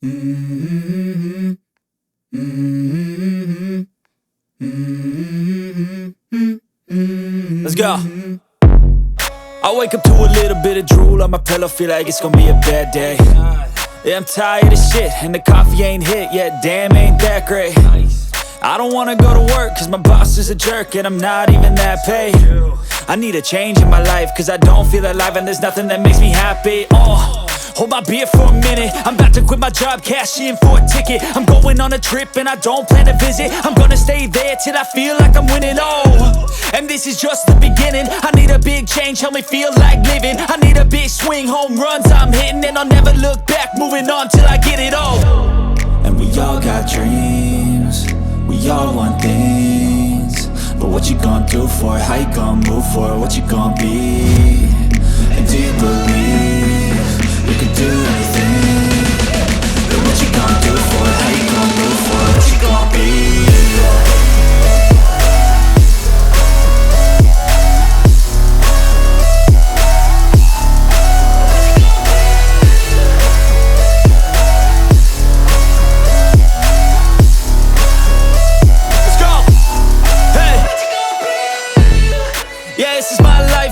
Mm-hmm. Mm-hmm. Mm-hmm. Let's go. I wake up to a little bit of drool on my pillow, feel like it's gonna be a bad day. Yeah, I'm tired of shit, and the coffee ain't hit yet, damn, ain't that great. I don't wanna go to work, cause my boss is a jerk, and I'm not even that paid. I need a change in my life, cause I don't feel alive, and there's nothing that makes me happy. Hold my beer for a minute, I'm about to quit my job, cash in for a ticket. I'm going on a trip and I don't plan to visit. I'm gonna stay there till I feel like I'm winning, and this is just the beginning. I need a big change, help me feel like living. I need a big swing, home runs I'm hitting, and I'll never look back, moving on till I get it all. And we all got dreams, we all want things, but what you gonna do for it? How you gonna move for it? What you gonna be? And do you believe you can do anything? But what you gonna do for it? How you gonna move for it? What you gonna be?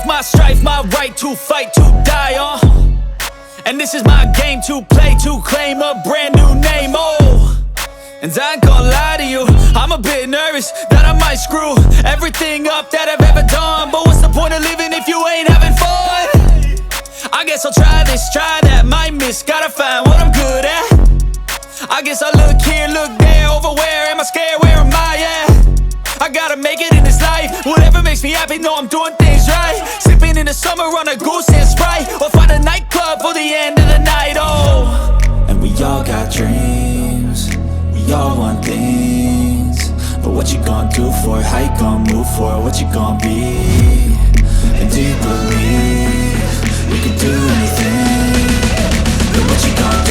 My strife, my right to fight, to die on. And this is my game to play, to claim a brand new name, And I ain't gonna lie to you, I'm a bit nervous that I might screw everything up that I've ever done. But what's the point of living if you ain't having fun? I guess I'll try this, try that, might miss, gotta find what I'm good at. I guess I look here, look there, over where am I scared, where am I at? I gotta make it in this life, whatever makes me happy, know I'm doing things right. Sipping in the summer on a goose and Sprite, or find a nightclub for the end of the night, And we all got dreams, we all want things, but what you gonna do for it? How you gonna move for it? What you gonna be? And do you believe you can do anything? But what you gonna do?